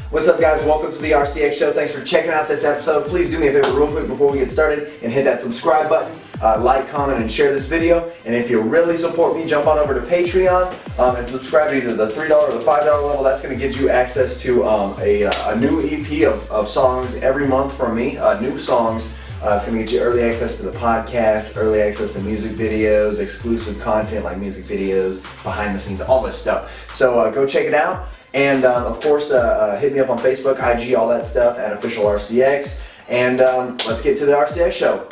What's up, guys? Welcome to the RCX Show. Thanks for checking out this episode. Please do me a favor real quick before we get started and hit that subscribe button, like, comment, and share this video. And if you really support me, jump on over to Patreon and subscribe to either the $3 or the $5 level. That's going to get you access to a new EP of songs every month from me, new songs. It's going to get you early access to the podcast, early access to music videos, exclusive content like music videos, behind the scenes, all this stuff. So go check it out. And of course, hit me up on Facebook, IG, all that stuff at Official RCX. And let's get to the RCX Show.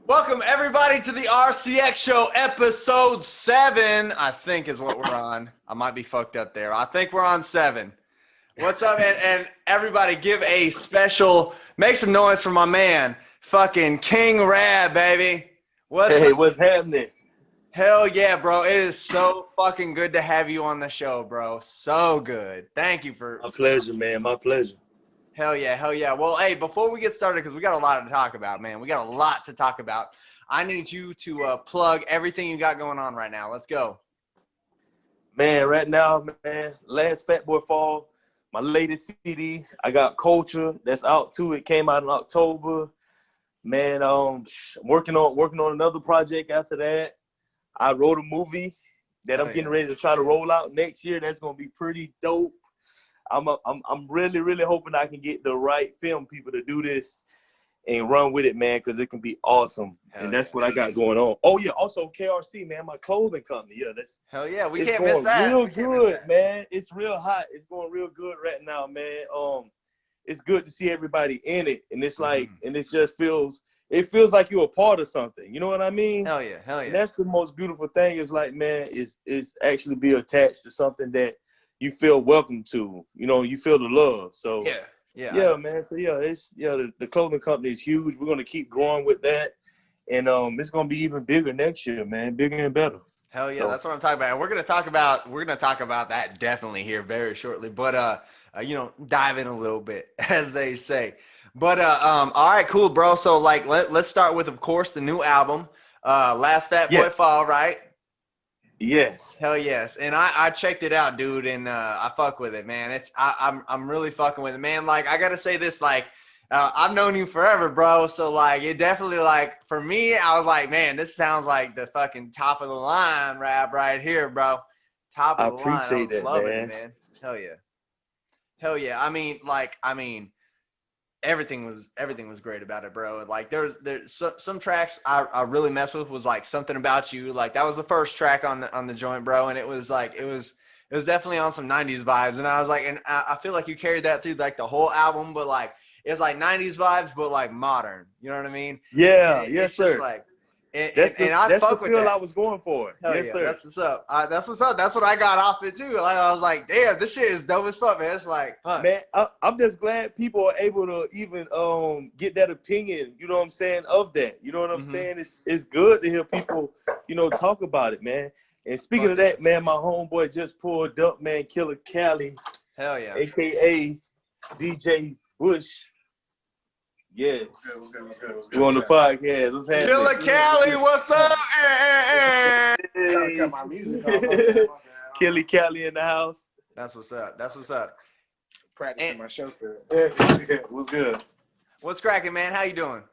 Welcome everybody to the RCX Show, episode 7, I think is what we're on. I might be fucked up there. I think we're on 7. What's up? And everybody give a special, make some noise for my man, fucking King Rab, baby. What's happening? Hell yeah, bro. It is so fucking good to have you on the show, bro. So good. Thank you for... My pleasure, man. My pleasure. Hell yeah, hell yeah. Well, hey, before we get started, because we got a lot to talk about, man. We got a lot to talk about. I need you to plug everything you got going on right now. Let's go. Man, right now, man, last Fat Boy Fall, my latest CD, I got Culture. That's out too. It came out in October. Man, working on another project after that. I wrote a movie that I'm getting ready to try to roll out next year. That's gonna be pretty dope. I'm really hoping I can get the right film people to do this and run with it, man, because it can be awesome. And that's what I got going on. Oh yeah, also KRC, man, my clothing company. Yeah, that's hell yeah. We can't miss that. Real good, man. It's real hot. It's going real good right now, man. It's good to see everybody in it, and it's like, and it just feels. It feels like you're a part of something. You know what I mean? Hell yeah, hell yeah. And that's the most beautiful thing is like, man, is actually be attached to something that you feel welcome to. You know, you feel the love. So yeah, man. So yeah, the clothing company is huge. We're gonna keep growing with that, and it's gonna be even bigger next year, man. Bigger and better. Hell yeah, so, that's what I'm talking about. And we're gonna talk about that definitely here very shortly. But dive in a little bit, as they say. But all right, cool, bro. So like, let's start with, of course, the new album, Last Fat Boy Fall, right? Yes. Hell yes. And I checked it out, dude, and I fuck with it, man. I'm really fucking with it, man. Like, I gotta say this, like, I've known you forever, bro. So like, it definitely, like, for me, I was like, man, this sounds like the fucking top of the line rap right here, bro. Top of the line. I appreciate it, man. Hell yeah. Hell yeah. I mean. Everything was great about it, bro. Like there's some tracks I really messed with was like Something About You. Like that was the first track on the joint, bro. And it was like, it was definitely on some 90s vibes. And I was like, and I feel like you carried that through like the whole album, but like, it's like 90s vibes, but like modern, you know what I mean? Yeah. Yes, sir. Like, that's the feel I was going for. Yes, sir. That's what's up. That's what's up. That's what I got off it too. Like I was like, damn, this shit is dope as fuck, man. It's like, fuck. Man, I'm just glad people are able to even get that opinion. You know what I'm saying, of that. You know what I'm saying? It's good to hear people, talk about it, man. And speaking of that, man, my homeboy just pulled up, man, Killer Cali. Hell yeah. AKA DJ Bush. Yes. What's good. You on the podcast. What's happening? Killer Cali, what's up? Hey. Killer Cali in the house. That's what's up. Practicing my show for it. What's good? What's cracking, man? How you doing?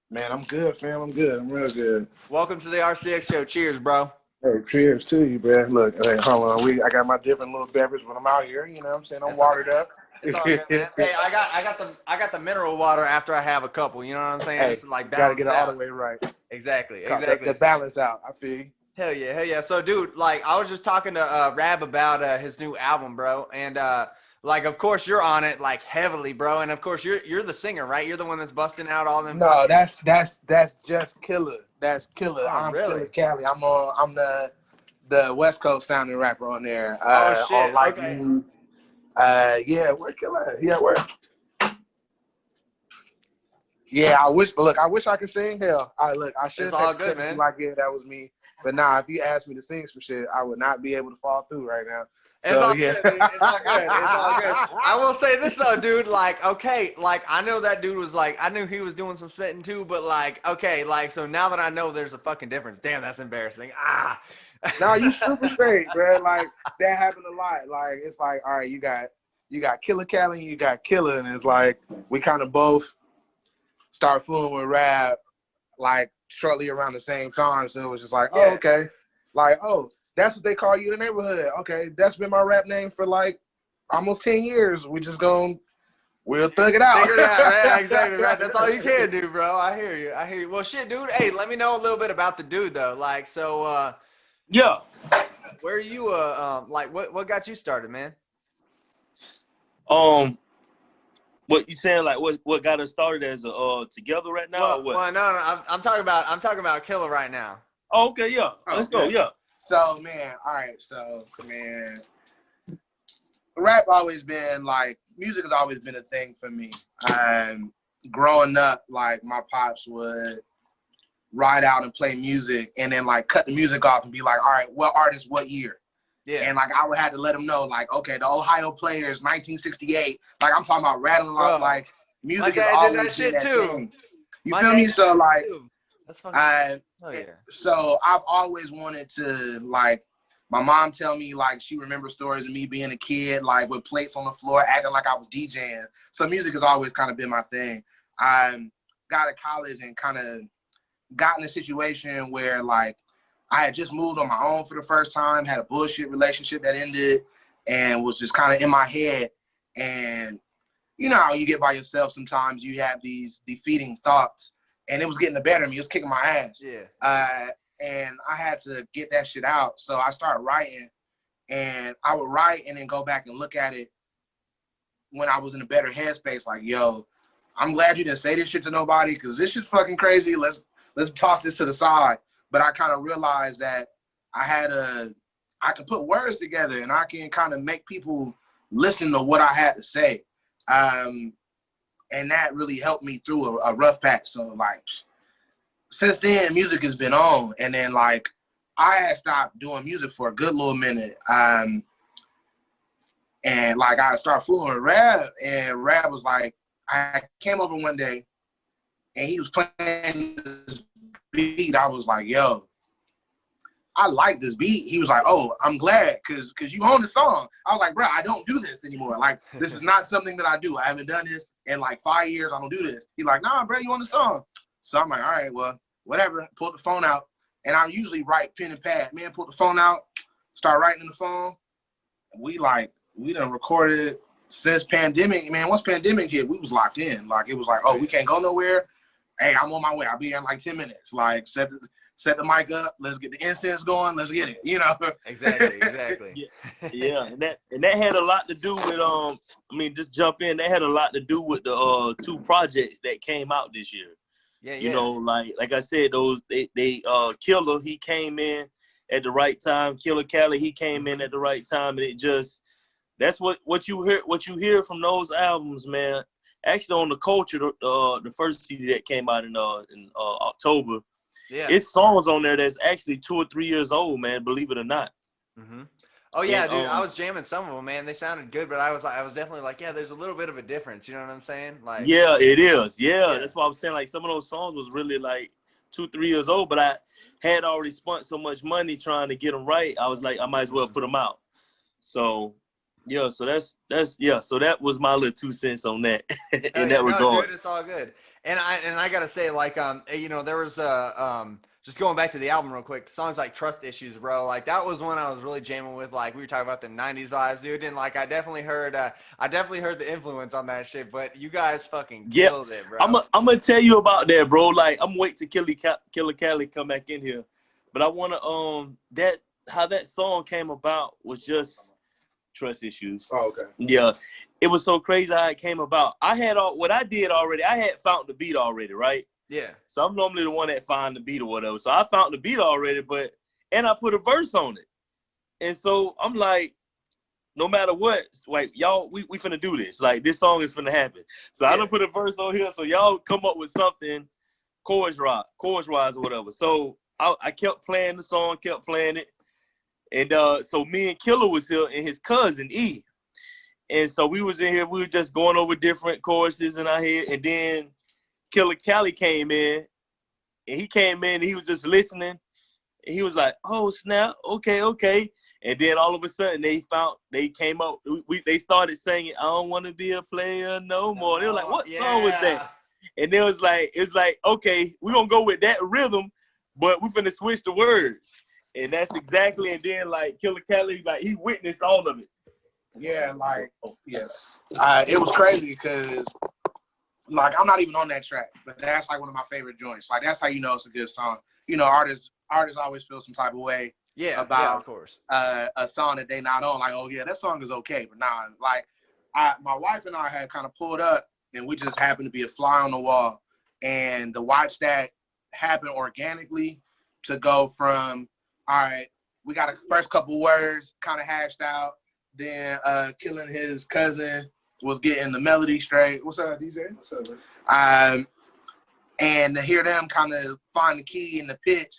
Man, I'm good, fam. I'm good. I'm real good. Welcome to the RCX Show. Cheers, bro. Hey, cheers to you, bro. Look, hey, hold on. I got my different little beverage when I'm out here. You know what I'm saying? I'm watered up. It's all good, man. Hey, I got the mineral water after I have a couple. You know what I'm saying? Hey, just to like gotta get it all the way right. Exactly. The balance out. I feel you. Hell yeah. So, dude, like, I was just talking to Rab about his new album, bro, and like, of course, you're on it like heavily, bro, and of course, you're the singer, right? You're the one that's busting out all them. No, that's just Killer. That's Killer. Oh, I'm really? Killer Cali. I'm the West Coast sounding rapper on there. Oh shit. On like, okay. Yeah, where Killer? Yeah, where? Yeah, I wish I could sing. Hell, I should. It's all good, man. Like, yeah, that was me. But nah, if you asked me to sing some shit, I would not be able to fall through right now. It's all good, dude. It's all good. It's all good. I will say this though, dude. Like, okay, like I know that dude was like, I knew he was doing some spitting too, but like, okay, like, so now that I know there's a fucking difference. Damn, that's embarrassing. Nah, you super straight, bro. Like that happened a lot. Like it's like, all right, you got you got Killer Cali and you got Killer, and it's like we kind of both start fooling with rap like shortly around the same time. So it was just like, oh, okay. Like, oh, that's what they call you in the neighborhood. Okay, that's been my rap name for like almost 10 years. We'll thug it out. Figure it out, right? Exactly, right. That's all you can do, bro. I hear you. Well, shit, dude. Hey, let me know a little bit about the dude, though. Like, so, Yeah. where are you, like, what got you started, man? What you saying? Like, what got us started as a together right now? Or what? Well, no. I'm talking about Killer right now. Oh, okay, yeah. Let's go, yeah. So, man, all right. So, man, rap always been like, music has always been a thing for me. Growing up, like, my pops would ride out and play music and then like cut the music off and be like, all right, what artist, what year? Yeah. And like I would have to let them know, like, okay, the Ohio Players, 1968. Like I'm talking about rattling off, like music is always that shit that too. thing. You feel me? So like, that's fucking. So I've always wanted to, like, my mom tell me like she remembers stories of me being a kid, like with plates on the floor, acting like I was DJing. So music has always kind of been my thing. I got to college and kind of got in a situation where like I had just moved on my own for the first time, had a bullshit relationship that ended, and was just kind of in my head. And you know how you get by yourself sometimes, you have these defeating thoughts, and it was getting the better of me. It was kicking my ass. Yeah. And I had to get that shit out. So I started writing, and I would write and then go back and look at it when I was in a better headspace. Like, yo, I'm glad you didn't say this shit to nobody because this shit's fucking crazy. Let's toss this to the side. But I kind of realized that I could put words together and I can kind of make people listen to what I had to say. And that really helped me through a rough patch. So like, since then, music has been on. And then like, I had stopped doing music for a good little minute. And like, I started fooling with Rab, and Rab was like, I came over one day and he was playing this beat. I was like, yo, I like this beat. He was like, oh, I'm glad because you own the song. I was like, bro, I don't do this anymore. Like, this is not something that I do. I haven't done this in like 5 years. I don't do this. He's like, nah, bro, you own the song. So I'm like, all right, well, whatever. Pulled the phone out. And I usually write pen and pad. Man, pulled the phone out, start writing in the phone. We done recorded since pandemic. Man, once pandemic hit, we was locked in. Like, it was like, oh, we can't go nowhere. Hey, I'm on my way. I'll be here in like 10 minutes. Like, set the mic up. Let's get the incense going. Let's get it. You know. Exactly. Yeah, and that had a lot to do with just jump in. That had a lot to do with the 2 projects that came out this year. Yeah. You know, like I said, they Killer, he came in at the right time. Killer Cali, he came in at the right time, and it just that's what you hear from those albums, man. Actually, on the Culture, the first CD that came out in October, it's songs on there that's actually 2 or 3 years old, man. Believe it or not. Mm-hmm. Oh yeah, dude, I was jamming some of them, man. They sounded good, but I was definitely like, yeah, there's a little bit of a difference. You know what I'm saying? Like, yeah, it is. Yeah, that's why I was saying like some of those songs was really like 2, 3 years old, but I had already spent so much money trying to get them right. I was like, I might as well put them out. So. Yeah, so so that was my little 2 cents on that. In that regard. Dude, it's all good. And I gotta say, like, you know, there was just going back to the album real quick, songs like Trust Issues, bro, like that was one I was really jamming with. Like, we were talking about the 90s vibes, dude, and like I definitely heard the influence on that shit, but you guys fucking killed it, bro. I'm gonna tell you about that, bro. Like, I'm waiting to Killer Cali come back in here. But I wanna how that song came about was just Trust Issues. Oh, okay. Yeah. It was so crazy how it came about. I had what I did already. I had found the beat already, right? Yeah. So I'm normally the one that find the beat or whatever. So I found the beat already, and I put a verse on it. And so I'm like, no matter what, like, y'all, we finna do this. Like, this song is finna happen. So I done put a verse on here. So y'all come up with something chorus-wise or whatever. So I kept playing the song, kept playing it. And so me and Killer was here and his cousin, E. And so we was in here, we were just going over different choruses in our head. And then Killer Cali came in, and he was just listening. he was like, oh snap, okay. And then all of a sudden they came out, they started singing, I don't want to be a player no more. They were like, what song was that? And it was like, okay, we're gonna go with that rhythm, but we finna switch the words. And that's exactly, and then like Killer Kelly, like he witnessed all of it. Yeah, like, yeah. It was crazy because like I'm not even on that track, but that's like one of my favorite joints. Like that's how you know it's a good song. You know, artists always feel some type of way about of course. A song that they not on. Like, oh yeah, that song is okay, but nah. Like, my wife and I had kind of pulled up, and we just happened to be a fly on the wall, and to watch that happen organically, to go from all right, we got a first couple words kind of hashed out, then Killing his cousin was getting the melody straight. What's up, DJ? What's up, man? And to hear them kind of find the key and the pitch,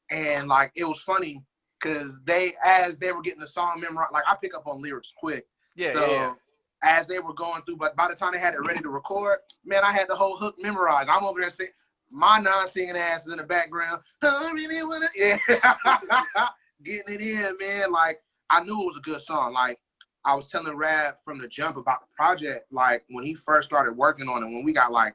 and like it was funny because as they were getting the song memorized, like I pick up on lyrics quick. So as they were going through, but by the time they had it ready to record, man, I had the whole hook memorized. I'm over there singing, my non-singing ass is in the background. I really wanna, getting it in, man. Like I knew it was a good song. Like I was telling Rad from the jump about the project. Like when he first started working on it, when we got like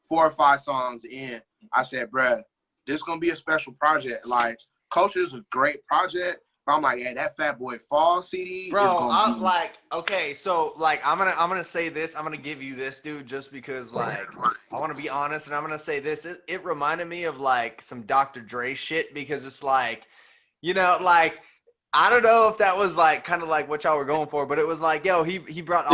4 or 5 songs in, I said, bruh, this is gonna be a special project. Like Culture is a great project, but I'm like, yeah, that Fat Boy Fall CD, bro. is gonna be Like, okay, so like, I'm gonna say this. I'm gonna give you this, dude, just because like I want to be honest, and I'm gonna say this. It reminded me of like some Dr. Dre shit because it's like, you know, like I don't know if that was like kind of like what y'all were going for, but it was like, yo, he brought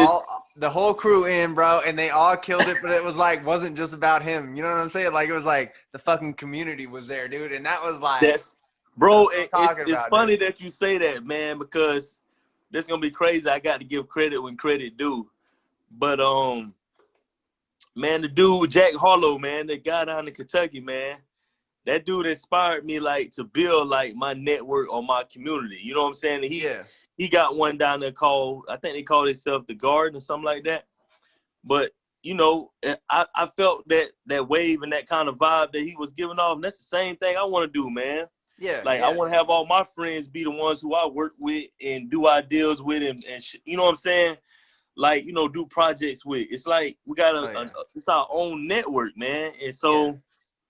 the whole crew in, bro, and they all killed it, but it was like wasn't just about him. You know what I'm saying? Like it was like the fucking community was there, dude, and that was like, bro, it's funny that you say that, man, because this is gonna be crazy. I got to give credit when credit due, but man, the dude Jack Harlow, man, the guy down in Kentucky, man. That dude inspired me like to build like my network or my community. You know what I'm saying? He got one down there called, I think they called itself the Garden or something like that. But you know, I felt that wave and that kind of vibe that he was giving off. And that's the same thing I want to do, man. Yeah. Like I want to have all my friends be the ones who I work with and do ideas with and you know what I'm saying? Like, you know, do projects with. It's like we got it's our own network, man. And so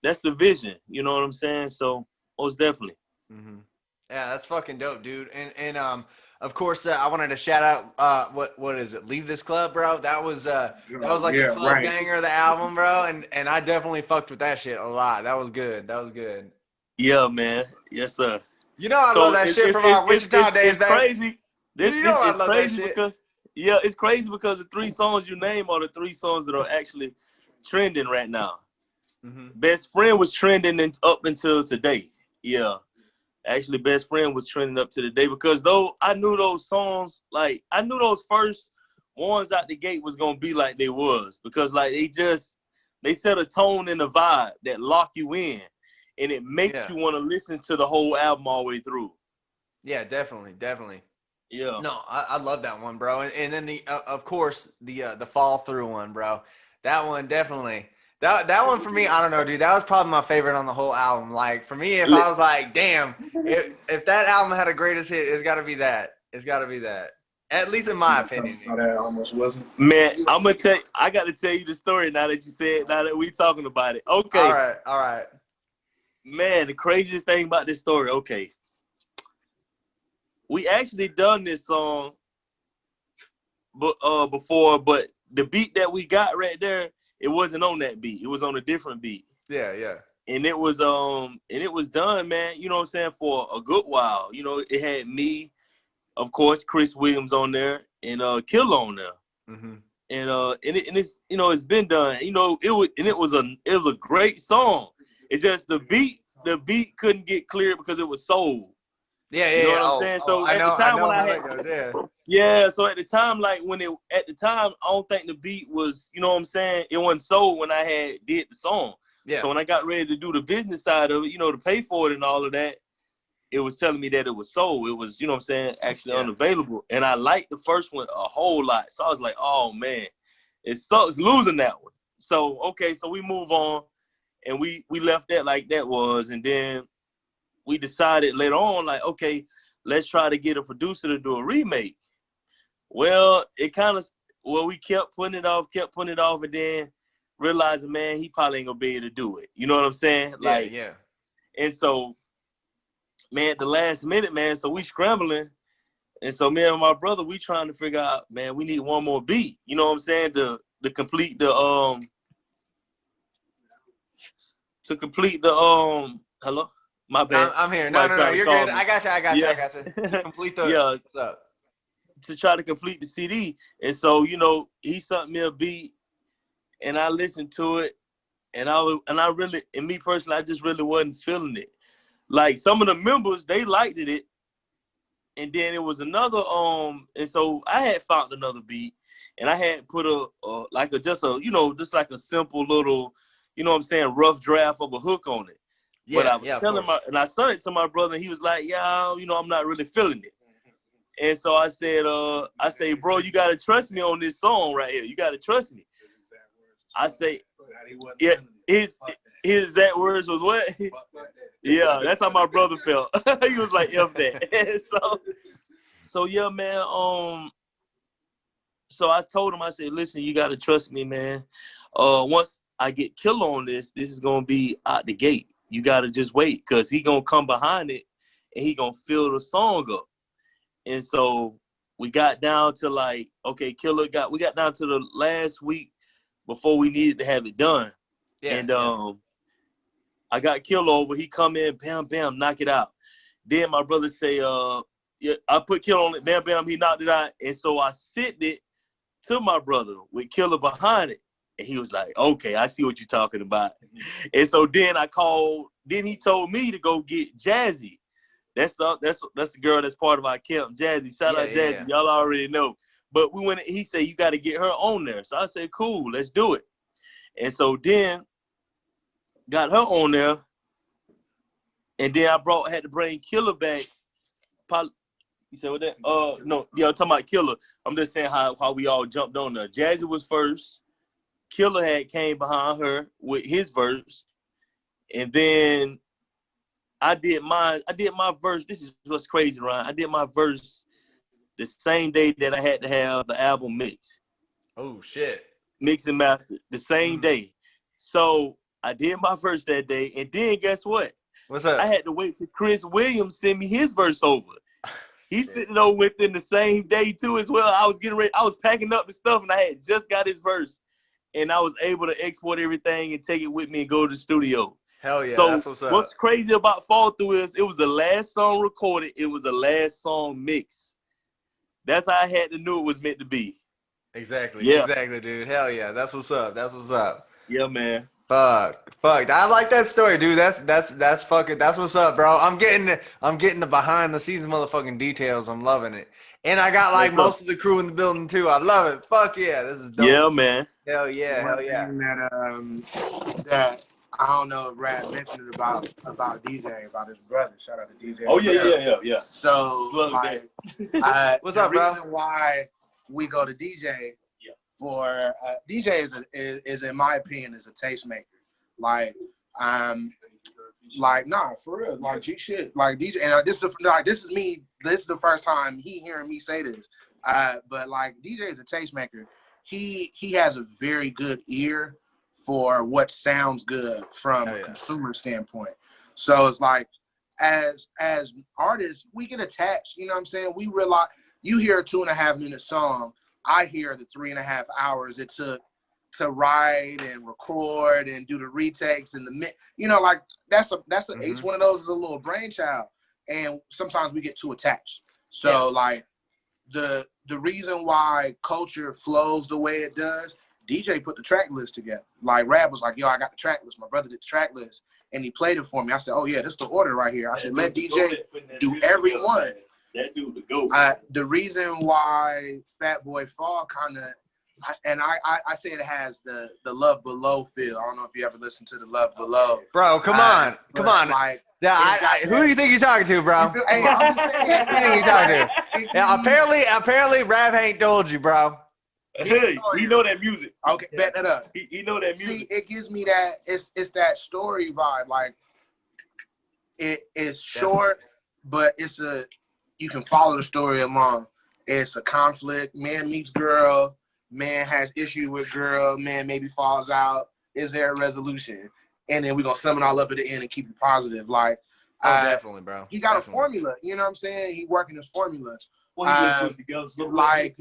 that's the vision, you know what I'm saying? So most definitely. Mm-hmm. Yeah, that's fucking dope, dude. And of course, I wanted to shout out what is it? Leave This Club, bro. That was like the club banger of the album, bro. And I definitely fucked with that shit a lot. That was good. Yeah, man. Yes, sir. You know I love that shit from our Wichita days. It's crazy. This I is love crazy that shit. because it's crazy because the 3 songs you name are the 3 songs that are actually trending right now. Mm-hmm. Best Friend was trending up until today. Yeah. Actually, Best Friend was trending up to the day because though I knew those songs, like I knew those first ones out the gate was gonna be like they was because like they set a tone and a vibe that lock you in and it makes you want to listen to the whole album all the way through. Yeah, definitely. Yeah. No, I love that one, bro. And then the of course the Fall Through one, bro. That one definitely. That one for me, I don't know, dude. That was probably my favorite on the whole album. Like for me, if I was like, damn, if that album had a greatest hit, it's got to be that. It's got to be that. At least in my opinion. That almost wasn't. Man, I got to tell you the story now that we talking about it. Okay. All right. Man, the craziest thing about this story. Okay, we actually done this song, before, but the beat that we got right there. It wasn't on that beat. It was on a different beat. Yeah. And it was done, man, you know what I'm saying, for a good while. You know, it had me, of course, Chris Williams on there and Kill on there. Mm-hmm. And it's, you know, it's been done. You know, it was a great song. It just the beat couldn't get cleared because it was soul. Yeah. You know what I'm saying? So at the time when I had so at the time, like I don't think the beat was, you know what I'm saying, it wasn't sold when I did the song. Yeah. So when I got ready to do the business side of it, you know, to pay for it and all of that, it was telling me that it was sold. It was, you know what I'm saying, actually unavailable. And I liked the first one a whole lot. So I was like, oh man, it sucks losing that one. So okay, so we move on and we left that like that was, and then we decided later on, like, okay, let's try to get a producer to do a remake. Well, it kind of, we kept putting it off, and then realizing, man, he probably ain't gonna be able to do it. You know what I'm saying? Like, yeah. And so, man, at the last minute, man, so we scrambling. And so me and my brother, we trying to figure out, man, we need one more beat. You know what I'm saying? To complete the hello? My bad. I'm here. No, you're good. I got you. To complete the stuff. To try to complete the CD. And so, you know, he sent me a beat and I listened to it and I really, and me personally, I just really wasn't feeling it. Like some of the members, they liked it. And then it was another, and so I had found another beat and I had put just like a simple little, you know what I'm saying, rough draft of a hook on it. Yeah, but I was telling and I sent it to my brother and he was like, yeah, you know, I'm not really feeling it. And so I said, bro, you got to trust me on this song right here. You got to trust me. I say, yeah, his exact words was what? Yeah, that's how my brother felt. He was like, F that. so yeah, man. So I told him, I said, listen, you got to trust me, man. Once I get Killer on this is going to be out the gate. You got to just wait because he going to come behind it and he going to fill the song up. And so we got down to like, okay, we got down to the last week before we needed to have it done. Yeah, and I got Killer over. He come in, bam, bam, knock it out. Then my brother say, I put Killer on it, bam, bam, he knocked it out. And so I sent it to my brother with Killer behind it. And he was like, okay, I see what you're talking about. And so then then he told me to go get Jazzy. That's the girl that's part of our camp, Jazzy. Shout out Jazzy. Yeah. Y'all already know. But he said, you got to get her on there. So I said, cool, let's do it. And so then got her on there. And then I had to bring Killer back. You said what that? No, yeah, I'm talking about Killer. I'm just saying how we all jumped on there. Jazzy was first. Killer came behind her with his verse. And then I did my verse. This is what's crazy, Ryan. I did my verse the same day that I had to have the album mixed. Oh, shit. Mixed and mastered the same day. So I did my verse that day. And then guess what? What's up? I had to wait till Chris Williams send me his verse over. He's sitting over within the same day, too, as well. I was getting ready. I was packing up the stuff, and I had just got his verse. And I was able to export everything and take it with me and go to the studio. Hell yeah, so that's what's up. What's crazy about Fall Through is it was the last song recorded. It was the last song mixed. That's how I had to know it was meant to be. Exactly. Yeah. Exactly, dude. Hell yeah. That's what's up. Yeah, man. Fuck. I like that story, dude. That's what's up, bro. I'm getting the behind the scenes motherfucking details. I'm loving it. And I got like most of the crew in the building too. I love it. Fuck yeah. This is dope. Yeah, man. Hell yeah. That I don't know if Brad mentioned it about DJ, about his brother. Shout out to DJ. Oh yeah. So like, what's up, bro? The reason why we go to DJ for DJ is in my opinion is a tastemaker. Like nah, for real. Like G shit. Like DJ, and this is me. This is the first time he hearing me say this. But like DJ is a tastemaker. He has a very good ear for what sounds good from a consumer standpoint. So it's like, as artists, we get attached, you know what I'm saying? We realize, you hear a 2.5-minute song, I hear the 3.5 hours it took to write and record and do the retakes and you know, like that's each one of those is a little brainchild. And sometimes we get too attached. So like the reason why culture flows the way it does, DJ put the track list together. Like Rab was like, yo, I got the track list. My brother did the track list and he played it for me. I said, oh yeah, this is the order right here. I said, let DJ do every one. That dude the GOAT. The reason why Fat Boy Fall kind of, and I say it has the Love Below feel. I don't know if you ever listened to the Love Below. Bro, come on. Like, yeah, who do you think you're talking to, bro? Hey, I'm just saying. Who do you think you're talking to? Yeah, apparently Rab ain't told you, bro. He know that music. Okay, bet that up. He know that music. See, it gives me that, it's that story vibe. Like, it is short, but you can follow the story along. It's a conflict. Man meets girl. Man has issue with girl. Man maybe falls out. Is there a resolution? And then we're gonna sum it all up at the end and keep it positive. Like, definitely, bro. He got a formula. You know what I'm saying? He working his formula. Well, he together so like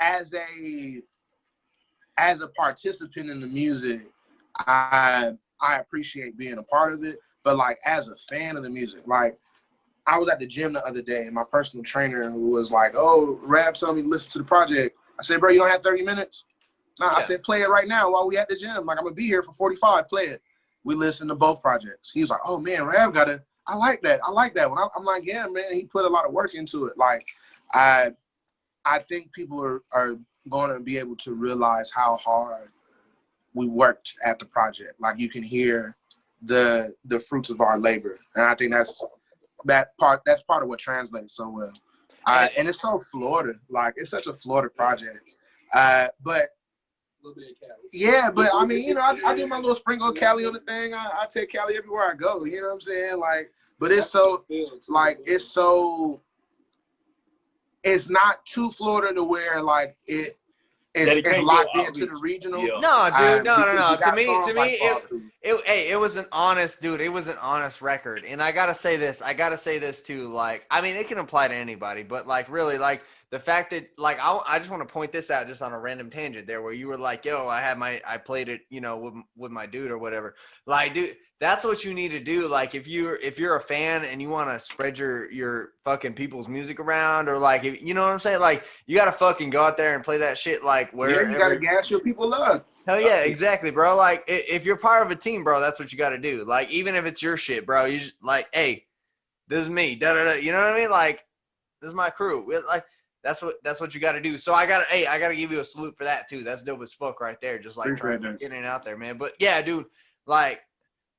as a participant in the music, I appreciate being a part of it. But like as a fan of the music, like I was at the gym the other day and my personal trainer who was like, "Oh, Rab told me to listen to the project." I said, "Bro, you don't have 30 minutes?" No, I said, "Play it right now while we at the gym. Like I'm gonna be here for 45. Play it." We listened to both projects. He was like, "Oh man, Rab I like that. I like that one." I'm like, "Yeah, man." He put a lot of work into it. Like I think people are going to be able to realize how hard we worked at the project. Like you can hear the fruits of our labor, and I think that's part of what translates so well. And it's so Florida, like it's such a Florida project. But yeah, but I mean, you know, I do my little sprinkle of Cali on the thing. I take Cali everywhere I go. You know what I'm saying? Like, but it's so like it's not too Florida to where like it's locked into the regional. Yeah. No, dude, no. To me, like it was an honest, dude. It was an honest record, and I gotta say this too. Like, I mean, it can apply to anybody, but like, really, like the fact that, like, I just want to point this out just on a random tangent there, where you were like, "Yo, I played it, you know, with my dude or whatever." Like, dude, that's what you need to do. Like, if you're a fan and you want to spread your fucking people's music around, or like, if, you know what I'm saying, like, you gotta fucking go out there and play that shit. Like, where you gotta gas your people up. Hell yeah, exactly, bro. Like, if you're part of a team, bro, that's what you got to do. Like, even if it's your shit, bro, you just like, hey, this is me, da da da. You know what I mean? Like, this is my crew. Like, that's what you got to do. So I gotta give you a salute for that too. That's dope as fuck right there. Just like trying to get it out there, man. But yeah, dude, like,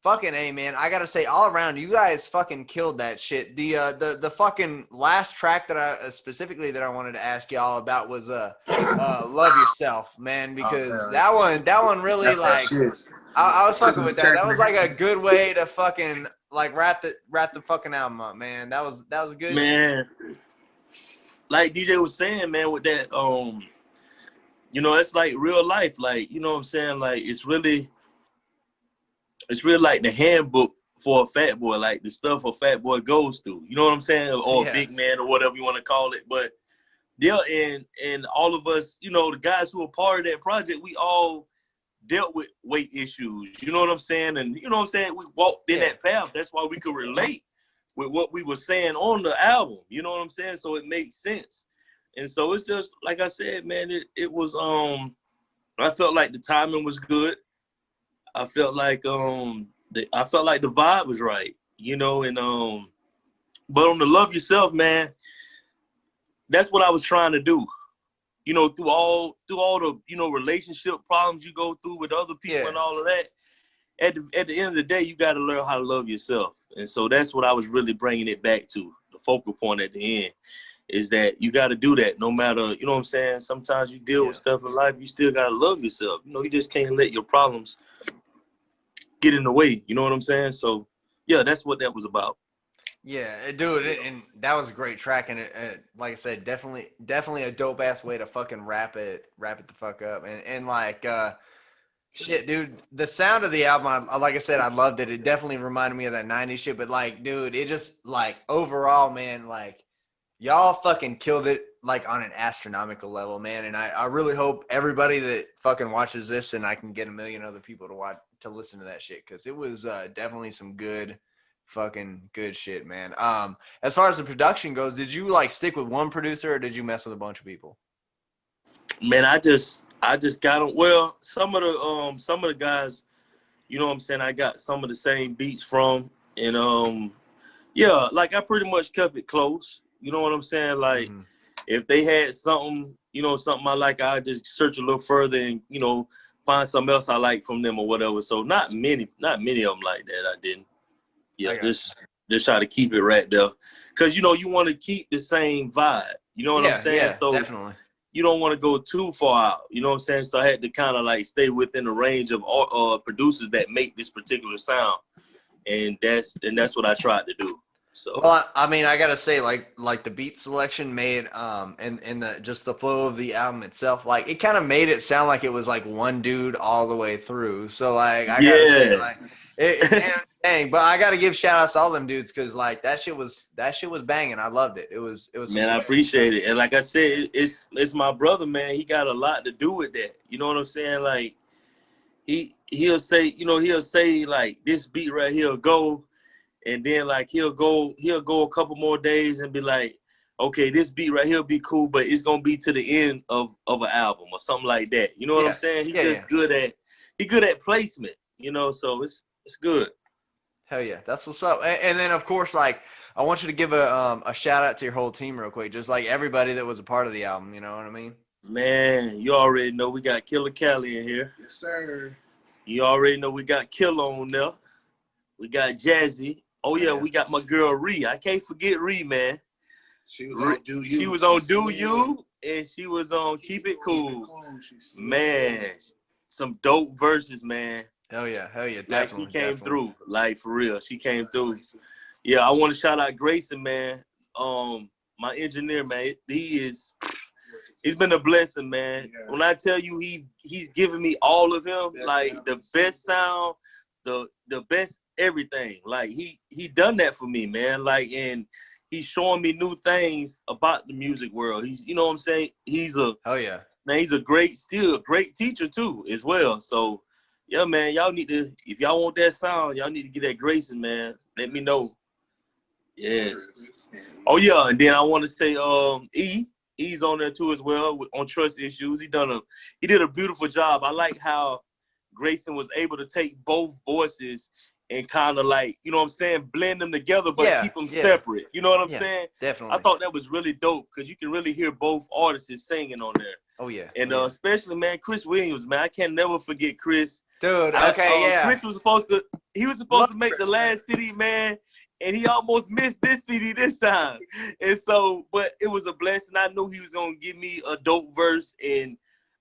fucking A, man. I gotta say, all around, you guys fucking killed that shit. The fucking last track that I specifically that I wanted to ask y'all about was Love Yourself, man, because that one really, like, I was fucking with that. That was like a good way to fucking like wrap the fucking album up, man. That was good, man. Shit. Like DJ was saying, man, with that, you know, it's like real life. Like, you know what I'm saying? Like, it's really like the handbook for a fat boy, like the stuff a fat boy goes through. You know what I'm saying? Or a big man or whatever you want to call it. But yeah, and all of us, you know, the guys who are part of that project, we all dealt with weight issues. You know what I'm saying? And you know what I'm saying? We walked in that path. That's why we could relate with what we were saying on the album. You know what I'm saying? So it makes sense. And so it's just, like I said, man, it was, I felt like the timing was good. I felt like the vibe was right, you know, and but on the Love Yourself, man, that's what I was trying to do, you know, through all the, you know, relationship problems you go through with other people and all of that. At the end of the day, you got to learn how to love yourself, and so that's what I was really bringing it back to. The focal point at the end is that you got to do that, no matter, you know what I'm saying. Sometimes you deal with stuff in life, you still got to love yourself. You know, you just can't let your problems get in the way, you know what I'm saying? So yeah, that's what that was about. Yeah, dude, and that was a great track, and like I said, definitely a dope ass way to fucking wrap it the fuck up, and like shit, dude, the sound of the album, like I said, I loved it. It definitely reminded me of that 90s shit, but like, dude, it just, like, overall, man, like, y'all fucking killed it, like, on an astronomical level, man. And I really hope everybody that fucking watches this, and I can get a million other people to listen to that shit, because it was definitely some good shit, man. As far as the production goes, did you, like, stick with one producer, or did you mess with a bunch of people? Man, I just got them. Well, some of the guys, you know what I'm saying, I got some of the same beats from, and yeah, like, I pretty much kept it close. You know what I'm saying? Like, if they had something, you know, something I like, I just search a little further and, you know, find something else I like from them or whatever. So not many of them like that. I didn't. Yeah, just try to keep it right there, because you know you want to keep the same vibe. You know what I'm saying? Yeah, so definitely. You don't want to go too far out. You know what I'm saying? So I had to kind of like stay within the range of producers that make this particular sound. and that's what I tried to do. So well, I mean, I gotta say, like the beat selection made, and the just the flow of the album itself, like it kind of made it sound like it was like one dude all the way through. So like, I gotta say, like, dang, but I gotta give shout outs to all them dudes because like that shit was banging. I loved it. It was. Man, I appreciate it, and like I said, it's my brother, man. He got a lot to do with that. You know what I'm saying? Like he'll say like this beat right here will go. And then like he'll go a couple more days and be like, okay, this beat right here will be cool, but it's gonna be to the end of an album or something like that. You know what I'm saying? He's just good at placement, you know, so it's good. Hell yeah, that's what's up. And then of course, like I want you to give a shout out to your whole team real quick, just like everybody that was a part of the album. You know what I mean? Man, you already know we got Killer Cali in here. Yes, sir. You already know we got Killer on there. We got Jazzy. Oh yeah, we got my girl Ree. I can't forget Ree, man. She was on Do You. She was on Do You, and she was on Keep It Cool. Man, some dope verses, man. Hell yeah, definitely. Like she came through, like for real. She came through. Yeah, I want to shout out Grayson, man. My engineer, man. He's been a blessing, man. Yeah. When I tell you he's giving me all of him, like the best sound, the best everything. Like he done that for me, man. Like, and he's showing me new things about the music world. He's, you know what I'm saying? He's a great teacher too, as well. So yeah, man, y'all need to, if y'all want that sound, y'all need to get that Grayson, man. Let me know. Yes. Oh yeah, and then I want to say E's on there too as well on Trust Issues. He did a beautiful job. I like how Grayson was able to take both voices and kind of like, you know what I'm saying, blend them together, but keep them separate. You know what I'm saying? Definitely. I thought that was really dope because you can really hear both artists singing on there. Oh yeah. And especially, man, Chris Williams, man, I can never forget Chris. Dude, okay, Chris was supposed to make the last CD, man, and he almost missed this CD this time. And so, but it was a blessing. I knew he was gonna give me a dope verse, and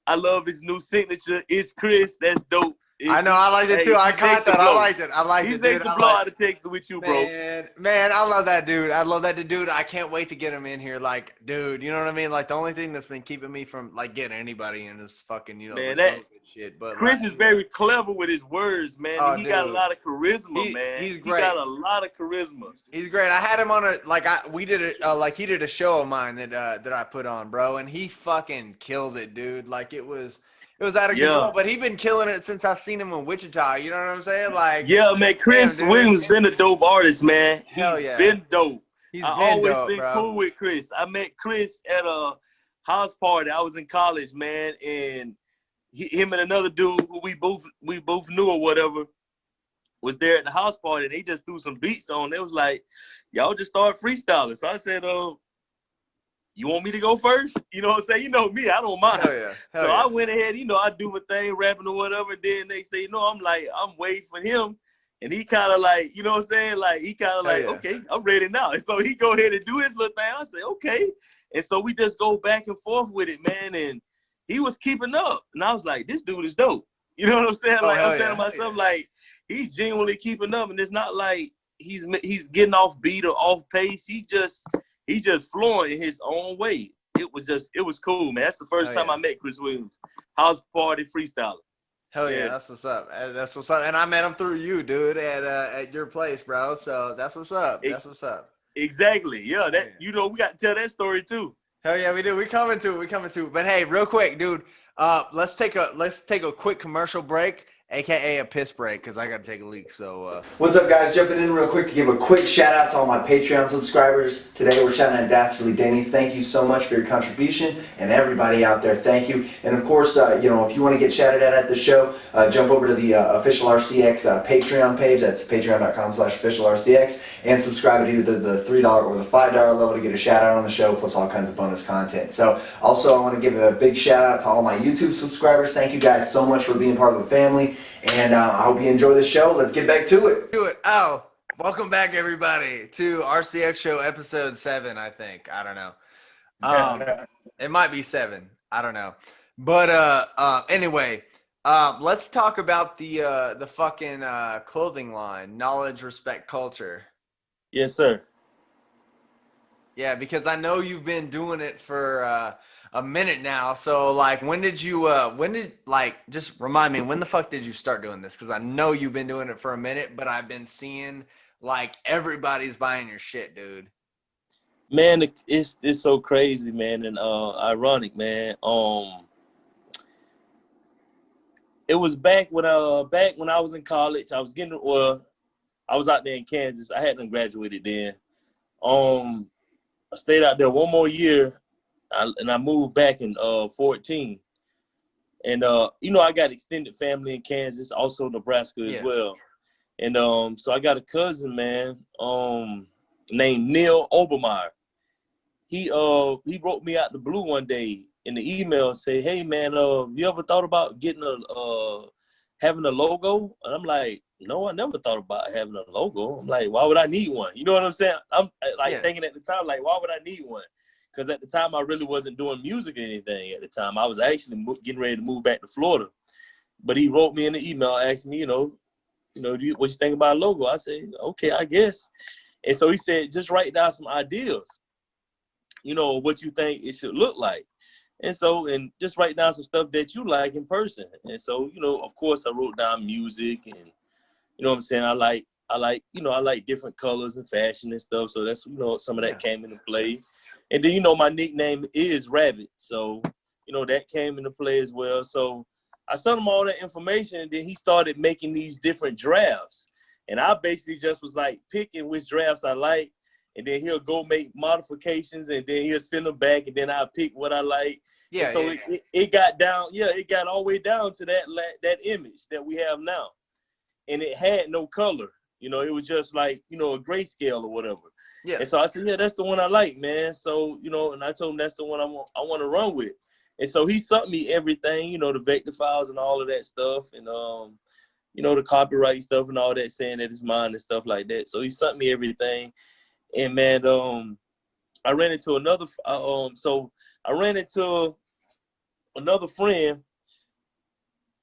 I love his new signature. It's Chris. That's dope. I know, I liked it too. I caught that. I liked it. He's next to blow out of Texas with you, bro. Man, I love that dude. Dude. I can't wait to get him in here. Like, dude, you know what I mean? Like, the only thing that's been keeping me from like getting anybody in is fucking, you know, man, that shit. But Chris is very clever with his words, man. He got a lot of charisma, man. He's great. He got a lot of charisma. He's great. I had him on he did a show of mine that I put on, bro, and he fucking killed it, dude. Like it was out of control, but he's been killing it since I seen him in Wichita. You know what I'm saying? Like, yeah, man, Chris Williams been a dope artist, man. He's been dope. I've always been cool with Chris. I met Chris at a house party. I was in college, man, and him and another dude who we both knew or whatever was there at the house party. They just threw some beats on. It was like, y'all just start freestyling. So I said, you want me to go first? You know what I'm saying? You know me, I don't mind. So I went ahead, you know, I do my thing, rapping or whatever. Then they say, no, I'm waiting for him. And he kind of like, you know what I'm saying? Like, he kind of like, okay, I'm ready now. And so he go ahead and do his little thing. I say, okay. And so we just go back and forth with it, man. And he was keeping up. And I was like, this dude is dope. You know what I'm saying? Like, I'm saying to myself, like, he's genuinely keeping up. And it's not like he's getting off beat or off pace. He's just flowing in his own way. It was cool, man. That's the first time I met Chris Williams. House party freestyling. Hell yeah, that's what's up. That's what's up. And I met him through you, dude, at your place, bro. So that's what's up. That's what's up. Exactly. Yeah, you know, we got to tell that story too. Hell yeah, we do. We coming to it. But hey, real quick, dude, let's take a quick commercial break. AKA a piss break, because I got to take a leak. So what's up, guys? Jumping in real quick to give a quick shout out to all my Patreon subscribers. Today we're shouting at Dastardly Denny. Thank you so much for your contribution, and everybody out there, thank you. And of course, you know, if you want to get shouted at the show, jump over to the official RCX Patreon page. That's patreon.com/officialrcx, and subscribe at either the $3 or the $5 level to get a shout out on the show, plus all kinds of bonus content. So also, I want to give a big shout out to all my YouTube subscribers. Thank you guys so much for being part of the family. And I hope you enjoy the show. Let's get back to it. Welcome back, everybody, to RCX Show episode 7, I think. I don't know. It might be 7. I don't know. But anyway, Let's talk about the fucking clothing line, knowledge, respect, culture. Yes, sir. Yeah, because I know you've been doing it for a minute now. So like, just remind me, when the fuck did you start doing this? Because I know you've been doing it for a minute, but I've been seeing like everybody's buying your shit, dude. Man, it's so crazy, man, and ironic, man. It was back when I was in college. I was out there in Kansas. I hadn't graduated then. I stayed out there one more year, and I moved back in 14. And I got extended family in Kansas, also Nebraska as well. And so I got a cousin, man, named Neil Obermeyer. He wrote me out the blue one day in the email and say, "Hey man, you ever thought about getting having a logo?" And I'm like, "No, I never thought about having a logo." I'm like, "Why would I need one?" You know what I'm saying? I'm like thinking at the time, like, why would I need one? Because at the time I really wasn't doing music or anything. At the time, I was actually getting ready to move back to Florida. But he wrote me in the email, asked me, what you think about a logo? I said, okay, I guess. And so he said, just write down some ideas. What you think it should look like. And just write down some stuff that you like in person. And so, of course I wrote down music and, what I'm saying? I like different colors and fashion and stuff. So that's, some of that came into play. And then, my nickname is Rabbit. So, that came into play as well. So I sent him all that information, and then he started making these different drafts. And I basically just was like picking which drafts I like. And then he'll go make modifications, and then he'll send them back, and then I'll pick what I like. Yeah. And so it got down, it got all the way down to that image that we have now. And it had no color. It was just like, a grayscale or whatever. Yeah. And so I said, yeah, that's the one I like, man. So, and I told him that's the one I want to run with. And so he sent me everything, the vector files and all of that stuff, and the copyright stuff and all that, saying that it's mine and stuff like that. So he sent me everything. And man, I ran into another friend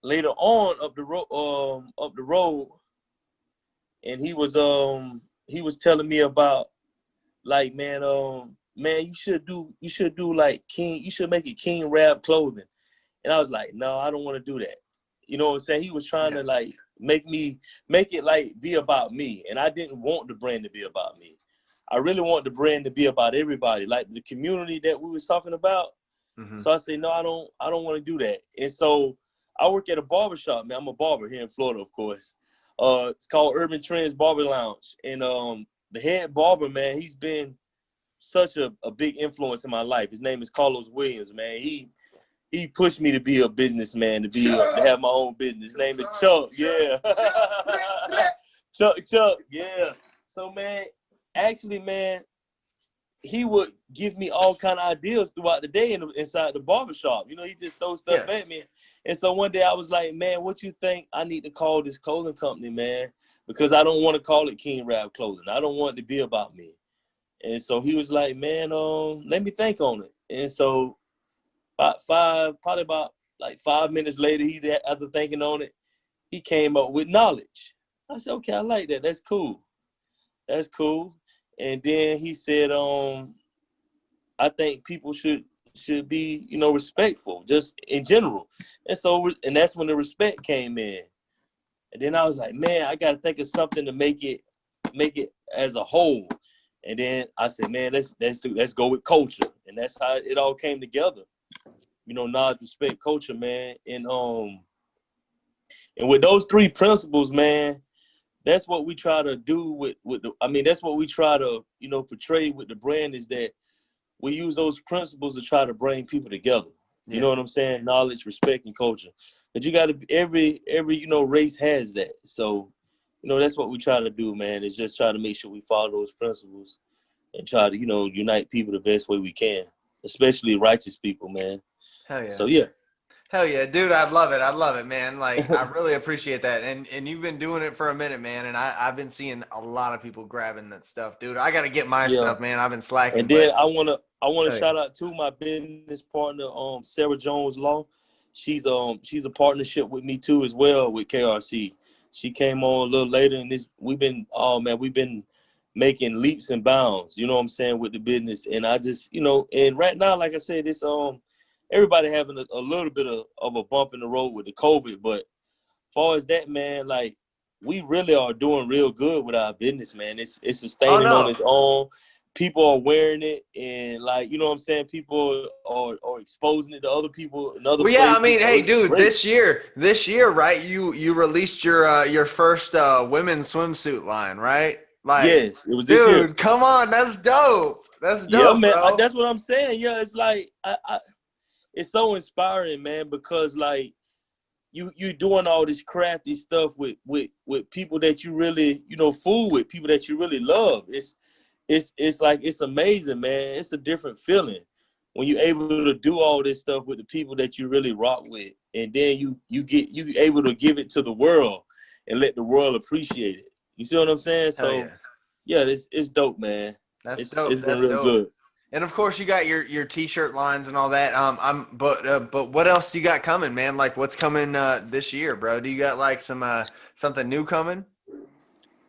later on up the road, and he was telling me about, like, man, you should do like King, you should make it King Rap clothing. And I was like, no, I don't want to do that. You know what I'm saying? He was trying to like make it like be about me, and I didn't want the brand to be about me. I really want the brand to be about everybody, like the community that we was talking about. Mm-hmm. So I say, no, I don't want to do that. And so I work at a barbershop, man. I'm a barber here in Florida, of course. It's called Urban Trends Barber Lounge. And the head barber, man, he's been such a big influence in my life. His name is Carlos Williams, man. He pushed me to be a businessman, to have my own business. His name is Chuck, yeah. Chuck, yeah. So, man, actually, man, he would give me all kind of ideas throughout the day inside the barbershop. He just throws stuff at me. And so one day I was like, man, what you think I need to call this clothing company, man? Because I don't want to call it King Rap Clothing. I don't want it to be about me. And so he was like, man, let me think on it. And so probably about 5 minutes later, after thinking on it, he came up with knowledge. I said, okay, I like that. That's cool. That's cool. And then he said, I think people should be, respectful, just in general. And that's when the respect came in. And then I was like, man, I got to think of something to make it as a whole. And then I said, man, let's go with culture. And that's how it all came together. Knowledge, respect, culture, man. And with those three principles, man, that's what we try to do that's what we try to, portray with the brand, is that we use those principles to try to bring people together. You know what I'm saying? Knowledge, respect, and culture. But you got to, every race has that. So, that's what we try to do, man, is just try to make sure we follow those principles and try to, unite people the best way we can, especially righteous people, man. Hell yeah. So, yeah. Hell yeah, dude, I love it, man. Like, I really appreciate that. And you've been doing it for a minute, man, and I've been seeing a lot of people grabbing that stuff, dude. I got to get my stuff, man. I've been slacking. And then I want to shout out to my business partner, Sarah Jones Law. she's a partnership with me too as well with KRC. She came on a little later, and we've been making leaps and bounds, you know what I'm saying, with the business. And I just, and right now, like I said, it's everybody having a little bit of a bump in the road with the COVID, but as far as that, man, like, we really are doing real good with our business, man. It's sustaining on its own. People are wearing it, and, like, you know what I'm saying, people are exposing it to other people in other places. I mean, so hey, dude, great. this year, right? You released your first women's swimsuit line, right? Like, yes, it was this year. Dude, come on, that's dope. That's dope, yeah, man. bro. That's what I'm saying. Yeah, it's like it's so inspiring, man, because, like, you doing all this crafty stuff with people that you really, fool with, people that you really love. It's like, it's amazing, man. It's a different feeling when you're able to do all this stuff with the people that you really rock with, and then you able to give it to the world and let the world appreciate it. You see what I'm saying? So yeah, it's dope, man. That's dope. It's been That's real dope. good. And of course, you got your T-shirt lines and all that. But what else do you got coming, man? Like, what's coming this year, bro? Do you got like some something new coming?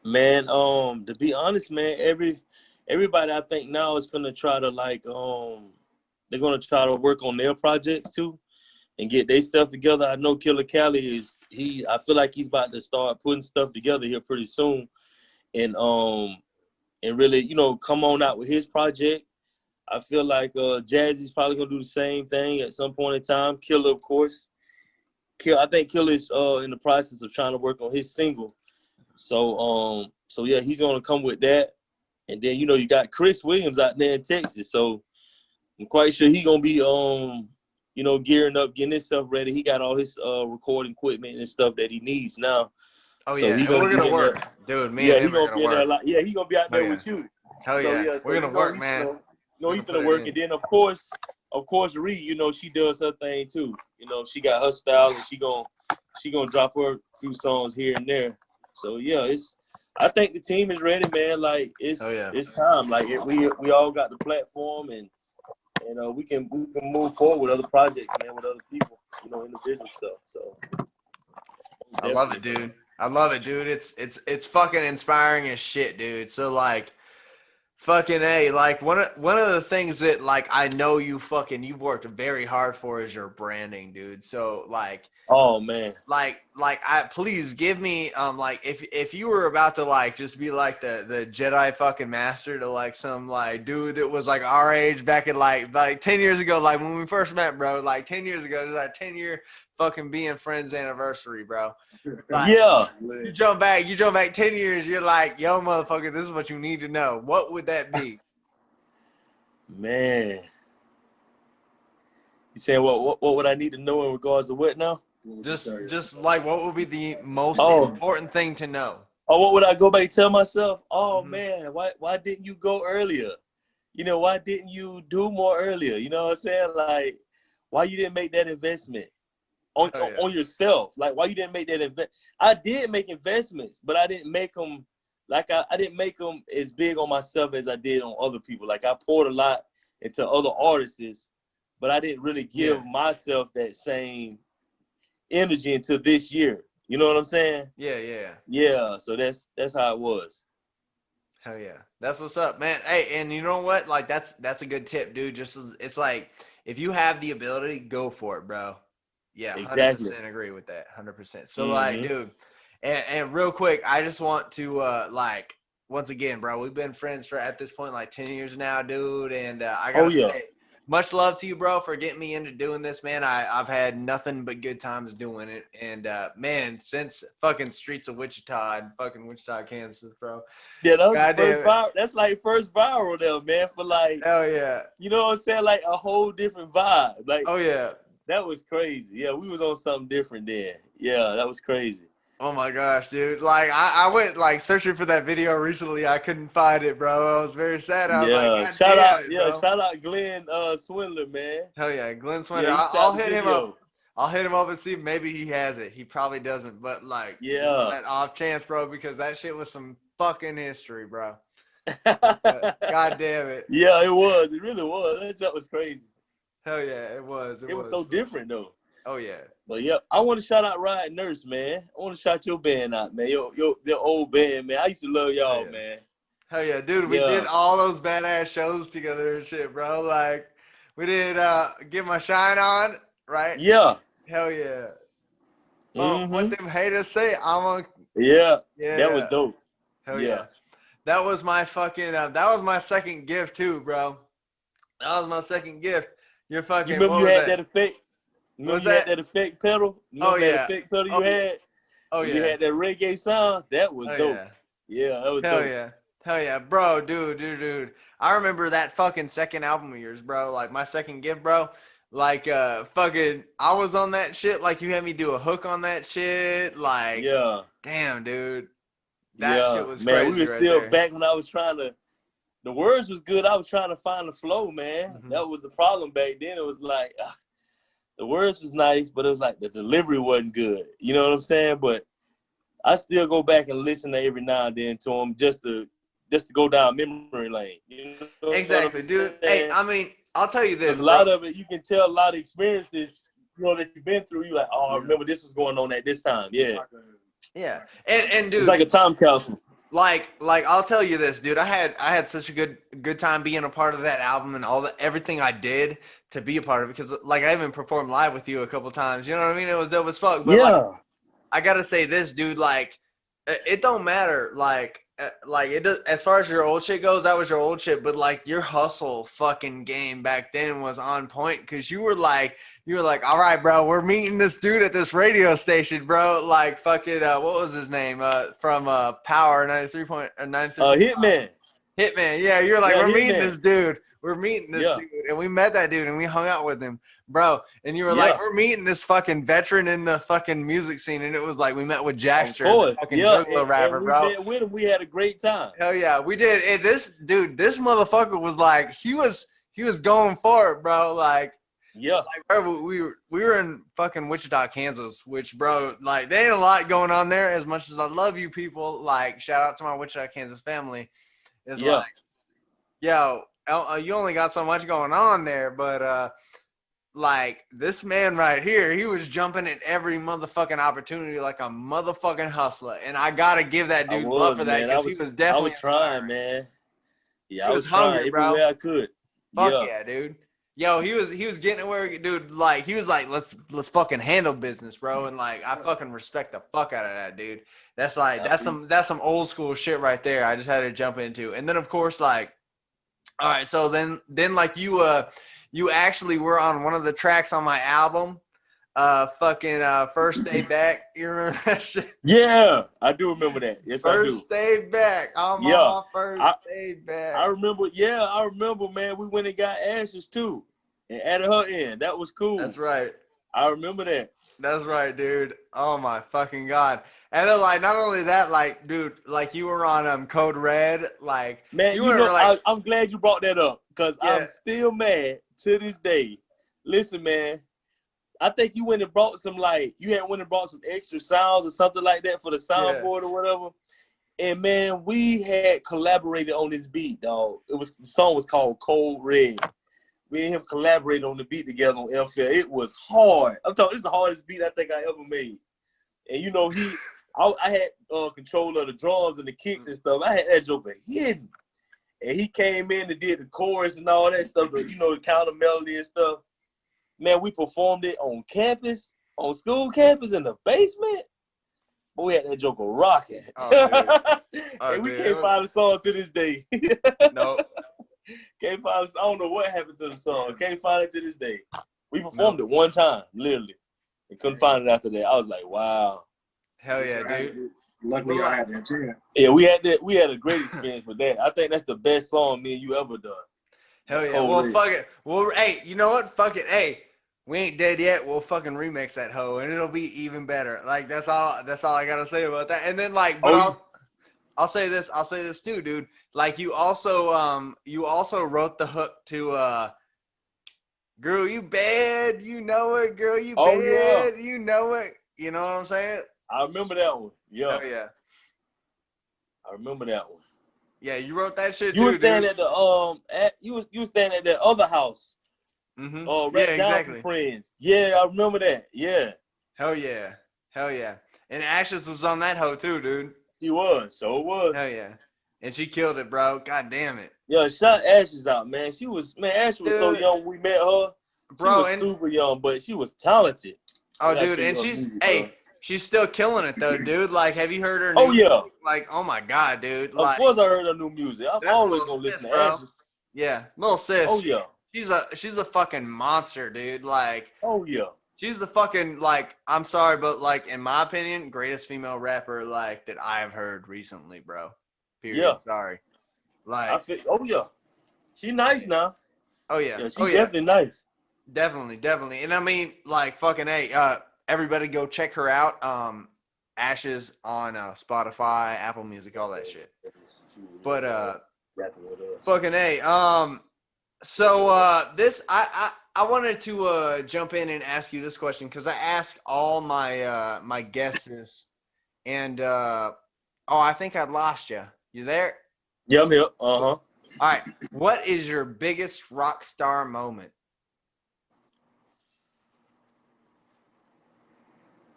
Man, to be honest, man, everybody I think now is gonna try to, like, they're gonna try to work on their projects too and get their stuff together. I know Killer Cali I feel like he's about to start putting stuff together here pretty soon, and really, come on out with his project. I feel like Jazzy's probably gonna do the same thing at some point in time. Killer, of course. I think Killer is in the process of trying to work on his single. So yeah, he's gonna come with that. And then, you got Chris Williams out there in Texas. So I'm quite sure he's gonna be gearing up, getting his stuff ready. He got all his recording equipment and stuff that he needs now. Oh, so yeah, he's we're gonna work, there. dude. Me and him are gonna work. He's gonna be out there with you. Hell yeah, So we're gonna work, man. He's gonna work, and then of course, Ree, she does her thing too. She got her style, and she gonna drop her few songs here and there. So yeah, I think the team is ready, man. Like, it's time. Like, we all got the platform, and we can move forward with other projects, man, with other people, individual stuff. So I love it, dude. I love it, dude. It's fucking inspiring as shit, dude. So, like, fucking A, like, one of the things that, like, I know you've worked very hard for is your branding, dude. So, like, oh man, like please give me like, if you were about to, like, just be like the Jedi fucking master to, like, some, like, dude that was, like, our age back in like 10 years ago, like when we first met, bro, like 10 years ago, it was our 10-year fucking being friends anniversary, bro. Like, yeah. You jump back 10 years, you're like, yo, motherfucker, this is what you need to know. What would that be? Man. You saying what would I need to know in regards to what now? Just like, what would be the most important thing to know? Oh, what would I go back and tell myself? Oh, man, why didn't you go earlier? Why didn't you do more earlier? You know what I'm saying? Like, why you didn't make that investment on yourself? Like, why you didn't make that investment? I did make investments, but I didn't make them, like, I didn't make them as big on myself as I did on other people. Like, I poured a lot into other artists, but I didn't really give myself that same energy until this year. You know what I'm saying? Yeah. So that's how it was. Hell yeah, that's what's up, man. Hey, and you know what? Like, that's a good tip, dude. Just, it's like, if you have the ability, go for it, bro. Yeah, exactly. 100% agree with that. 100%. So like, dude, and real quick, I just want to like, once again, bro, we've been friends for, at this point, like 10 years now, dude. And I gotta say, much love to you, bro, for getting me into doing this, man. I've had nothing but good times doing it. And, man, since fucking Streets of Wichita and fucking Wichita, Kansas, bro. Yeah, that's like first viral there, man, for like, hell yeah. You know what I'm saying? Like a whole different vibe. Like, oh yeah. That was crazy. Yeah, we was on something different then. Yeah, that was crazy. Oh my gosh, dude. Like, I went, like, searching for that video recently. I couldn't find it, bro. I was very sad. I was like, shout out Glenn Swindler, man. Hell yeah, Glenn Swindler. Yeah, I'll hit him up. I'll hit him up and see if maybe he has it. He probably doesn't, but, like, on that off chance, bro, because that shit was some fucking history, bro. God damn it. Yeah, it was. It really was. That was crazy. Hell yeah, it was. It was so different, though. Oh yeah. But yeah, I want to shout out Ride Nurse, man. I want to shout your band out, man. Your old band, man. I used to love y'all, man. Hell yeah, dude. We Yeah. did all those badass shows together and shit, bro. Like we did Get My Shine On, right? Yeah. Hell yeah. What them haters say, Yeah. yeah. That was dope. Hell yeah. That was my fucking that was my second gift too, bro. That was my second gift. You're fucking. You remember you had that effect? Remember you had that effect pedal? Oh yeah. That effect pedal you had? Oh yeah. You had that reggae sound? That was dope. Yeah. Yeah, that was Hell dope. yeah. Hell yeah, bro, dude. I remember that fucking second album of yours, bro. Like my second gift, bro. Like fucking I was on that shit. Like you had me do a hook on that shit. Like damn, dude. That shit was crazy. We were still back when I was trying to. The words was good. I was trying to find the flow, man. That was the problem back then. It was like the words was nice, but it was like the delivery wasn't good. You know what I'm saying? But I still go back and listen to every now and then to them just to go down memory lane. You know exactly, dude. Hey, I mean, I'll tell you this. A lot of it, you can tell a lot of experiences, you know, that you've been through. You like, oh, I remember this was going on at this time. Yeah. Yeah, and dude, it's like a time capsule. Like I'll tell you this, dude. I had such a good time being a part of that album and everything I did to be a part of it, because like I even performed live with you a couple times. You know what I mean? It was dope as fuck. But like, I gotta say this, dude. Like, it don't matter. Like it does. As far as your old shit goes, that was your old shit. But like your hustle fucking game back then was on point, because you were like, all right, bro, we're meeting this dude at this radio station, bro. Like fucking what was his name? From Power 93.93. Hitman. Hitman. Yeah, you're like, we're meeting this dude. We're meeting this dude, and we met that dude and we hung out with him, bro. And you were like, we're meeting this fucking veteran in the fucking music scene, and it was like we met with Jackster, the fucking juggler rapper, and we bro. met with him. We had a great time. Hell yeah, we did. And this motherfucker was like, he was going for it, bro. Like, like, bro, we were in fucking Wichita, Kansas, which, bro, like, there ain't a lot going on there. As much as I love you people, like, shout out to my Wichita, Kansas family. It's like, yo, you only got so much going on there, but like this man right here, he was jumping at every motherfucking opportunity like a motherfucking hustler, and I gotta give that dude love for that, because he was definitely. I was trying, man. Yeah, I was hungry, trying bro. every way I could. Fuck yeah, dude. Yo, he was getting it where, dude. Like he was like, let's fucking handle business, bro. And like, I fucking respect the fuck out of that, dude. That's like that's some old school shit right there. I just had to jump into, and then of course like. All right, so then like you actually were on one of the tracks on my album, First Day Back. You remember that shit? Yeah, I do remember that. Yes, I do. First Day Back. I'm on first day back. I remember, man. We went and got Ashes too, and added her in. That was cool. That's right. I remember that. That's right, dude. Oh my fucking God. And then like not only that, like, dude, like you were on Code Red, like, man, you know, like, I'm glad you brought that up, because I'm still mad to this day. Listen, man, I think you went and brought some, like, you had went and brought some extra sounds or something like that for the soundboard or whatever. And man, we had collaborated on this beat, dog. The song was called Code Red. Me and him collaborated on the beat together on FL. It was hard. I'm talking, this is the hardest beat I think I ever made. And you know, I had control of the drums and the kicks and stuff. I had that joker hidden. And he came in and did the chorus and all that stuff, you know, the counter melody and stuff. Man, we performed it on campus, on school campus in the basement. But we had that joker rocking. And we can't find the song to this day. No. Can't find I don't know what happened to the song. Can't find it to this day. We performed it one time, literally. And couldn't find it after that. I was like, wow. Hell yeah, dude. Luckily I had that too. Yeah, we had a great experience with that. I think that's the best song me and you ever done. Hell yeah. Well, fuck it. Well, hey, you know what? Fuck it. Hey, we ain't dead yet. We'll fucking remix that hoe, and it'll be even better. Like, that's all I gotta say about that. And then like, but I'll say this too, dude. Like, you also wrote the hook to Girl You Bad, You Know It, Girl You Bad, You Know It. You know what I'm saying? I remember that one. Yeah. Oh yeah. I remember that one. Yeah, you wrote that shit too. You were staying at the you was staying at that other house Mm-hmm. Oh, Yeah, Rap Down from exactly. Friends. Yeah, I remember that. Yeah. Hell yeah. Hell yeah. And Ashes was on that hoe too, dude. She was. So it was. Hell yeah. And she killed it, bro. God damn it. Yo, shout Ashes out, man. She was, man, Ashes was so Dude. young when we met her. She Bro, was and super young, but she was talented. oh, I gotta dude, show and you her she's music, bro. she's still killing it though, dude. Like, have you heard her Oh, new yeah. music? Like, oh my god, dude. Of Like, course I heard her new music. I'm that's always Lil gonna Sis, listen to bro. Ashes. Yeah, little sis. Oh, yeah. She's a fucking monster, dude. Like, Oh, yeah. she's the fucking, like, I'm sorry, but like, in my opinion, greatest female rapper like that I have heard recently, bro. Period. Yeah. Sorry. Like, Oh, yeah. She nice now. oh yeah. Yeah, she Oh yeah. definitely nice. Definitely. And I mean, like, fucking A, everybody go check her out. Ashes on Spotify, Apple Music, all that shit. But fucking A. So this I wanted to jump in and ask you this question because I ask all my my guests this, and I think I lost you. You there? Yeah, I'm here. All right. What is your biggest rock star moment?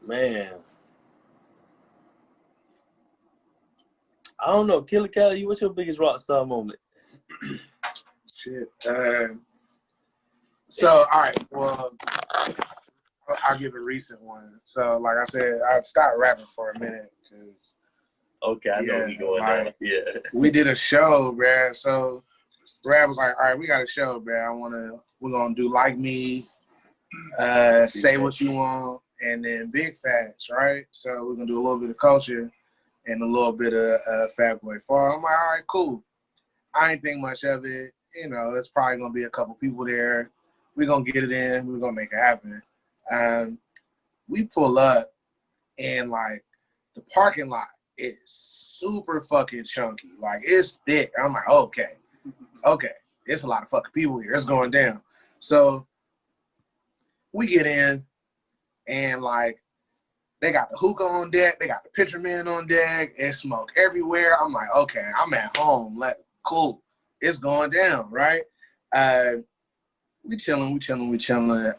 Man. I don't know. Killer Cali, what's your biggest rock star moment? Shit. So, all right. Well, I'll give a recent one. So, like I said, I stopped rapping for a minute because. Okay, I know you going on. Yeah. We did a show, bruh. So, Brad was like, all right, we got a show, bruh. We're going to do Like Me, Say What You Want, and then Big Facts, right? So, we're going to do a little bit of Culture and a little bit of Fat Boy Fall. I'm like, all right, cool. I ain't think much of it. You know, it's probably going to be a couple people there. We're going to get it in. We're going to make it happen. We pull up and, like, the parking lot is super fucking chunky. Like, it's thick. I'm like, okay. It's a lot of fucking people here. It's going down. So we get in and, like, they got the hookah on deck. They got the pitcher man on deck. And smoke everywhere. I'm like, okay, I'm at home. Cool. It's going down, right? We chilling.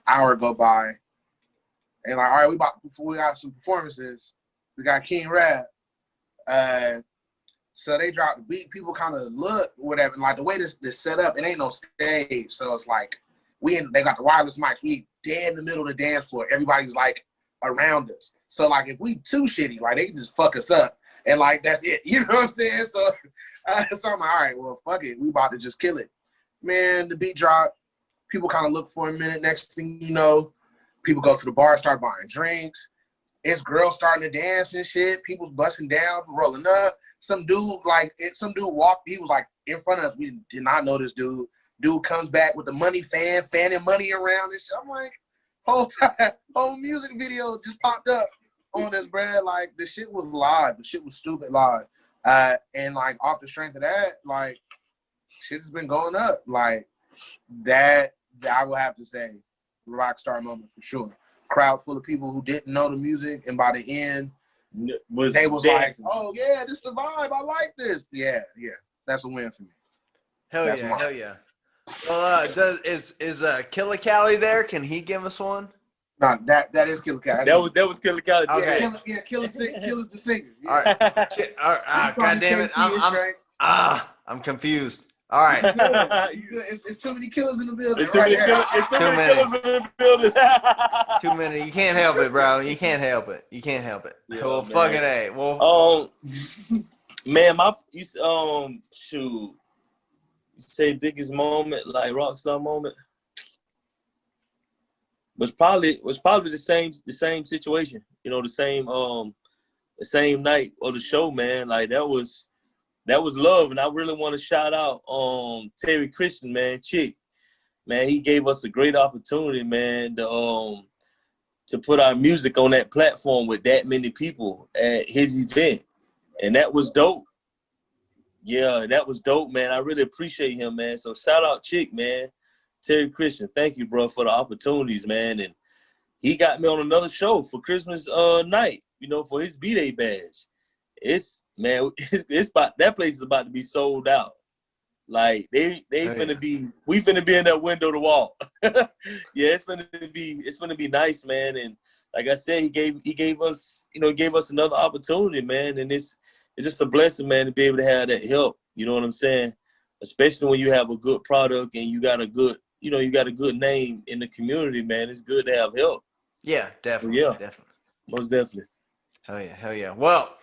Hour go by. And like, all right, we got some performances. We got King Rap. So they drop the beat. People kind of look, whatever. Like the way this set up, it ain't no stage. So it's like, they got the wireless mics. We dead in the middle of the dance floor. Everybody's like around us. So like, if we too shitty, like they can just fuck us up. And like, that's it. You know what I'm saying? So, so I'm like, all right, well, fuck it. We about to just kill it. Man, the beat drop. People kind of look for a minute. Next thing you know, people go to the bar, start buying drinks. It's girls starting to dance and shit. People's busting down, rolling up. Some dude walked. He was like in front of us. We did not know this dude. Dude comes back with the money fanning money around and shit. I'm like, whole music video just popped up on this, bruh. Like, the shit was live. The shit was stupid live. And like, off the strength of that, like, shit has been going up. Like, that I will have to say, rock star moment for sure. Crowd full of people who didn't know the music, and by the end, they was dancing. Like, oh yeah, this the vibe. I like this. Yeah. That's a win for me. Hell yeah. Well, is Killer Cali there? Can he give us one? No, that is Killer Cali. That was Killer Cali. Okay. Killer's the singer. Yeah. All right. God damn it. I'm confused. All right. It's too many killers in the building. It's too many killers in the building. Too many. You can't help it, bro. You can't help it. Yeah, well, man. fucking A. Well, man, shoot. You say biggest moment, like rockstar moment, was probably the same situation. You know, the same night of the show, man. Like that was love, and I really want to shout out Terry Christian, man, Chick. Man, he gave us a great opportunity, man, to put our music on that platform with that many people at his event. And that was dope. Yeah, that was dope, man. I really appreciate him, man. So shout out Chick, man. Terry Christian, thank you, bro, for the opportunities, man. And he got me on another show for Christmas night, you know, for his B-Day badge. That place is about to be sold out. Like they finna be, we finna be in that window to walk. Yeah, it's finna be nice, man. And like I said, he gave us, gave us another opportunity, man. And it's just a blessing, man, to be able to have that help. You know what I'm saying? Especially when you have a good product and you got a good, you got a good name in the community, man. It's good to have help. Yeah, definitely. Yeah, Definitely. most definitely. Hell yeah. Well,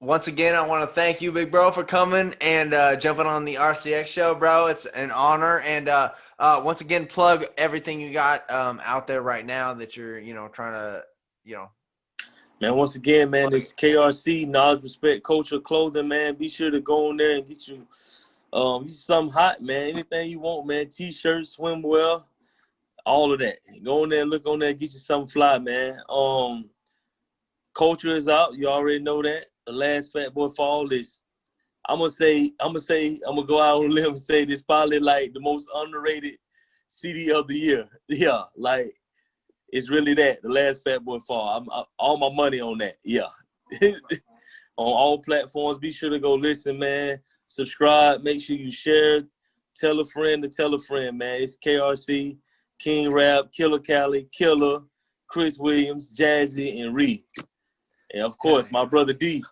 once again, I want to thank you, big bro, for coming and jumping on the RCX show, bro. It's an honor. And once again, plug everything you got out there right now that you're, trying to, Man, once again, man, it's KRC, Knowledge, Respect, Culture, Clothing, man. Be sure to go on there and get you something hot, man. Anything you want, man. T-shirts, swimwear, all of that. Go on there and look on there, get you something fly, man. Culture is out. You already know that. The last Fat Boy Fall is, I'm gonna go out on a limb and say this probably like the most underrated CD of the year. Yeah, like it's really that. The last Fat Boy Fall. I'm all my money on that. Yeah. On all platforms. Be sure to go listen, man. Subscribe. Make sure you share. Tell a friend to tell a friend, man. It's KRC, King Rap, Killer Cali, Killer, Chris Williams, Jazzy, and Ree. And of course, my brother D.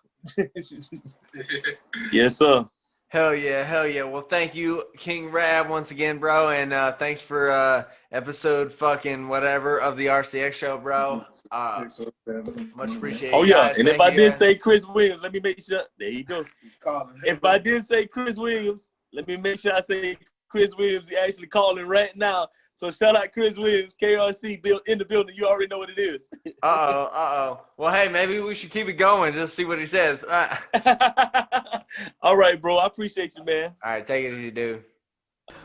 Yes, sir. Hell yeah. Well, thank you, King Rab, once again, bro. And thanks for episode fucking whatever of the RCX show, bro. Much appreciated. Oh, yeah. Guys. And if I did say Chris Williams, let me make sure. There you go. If I did say Chris Williams, let me make sure I say Chris Williams. He actually calling right now. So shout out Chris Williams, KRC in the building. You already know what it is. Uh-oh. Well, hey, maybe we should keep it going. Just see what he says. All right, bro. I appreciate you, man. All right, take it easy, dude.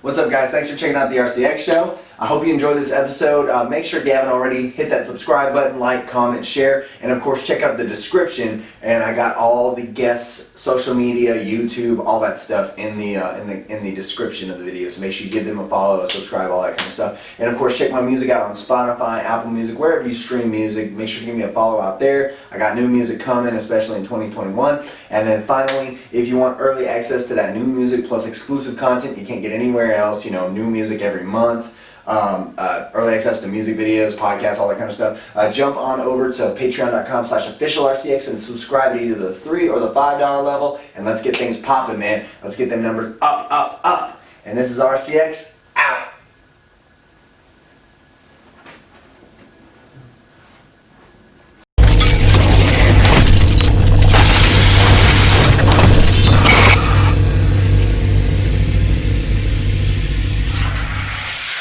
What's up, guys? Thanks for checking out the RCX show. I hope you enjoyed this episode. Make sure if you haven't already, hit that subscribe button, like, comment, share, and of course check out the description. And I got all the guests, social media, YouTube, all that stuff in the description of the video. So make sure you give them a follow, a subscribe, all that kind of stuff. And of course check my music out on Spotify, Apple Music, wherever you stream music. Make sure to give me a follow out there. I got new music coming, especially in 2021. And then finally, if you want early access to that new music plus exclusive content you can't get anywhere else, new music every month, early access to music videos, podcasts, all that kind of stuff, jump on over to patreon.com/officialrcx and subscribe to either the $3 or the $5 level, and let's get things popping, man. Let's get them numbers up. And this is RCX out.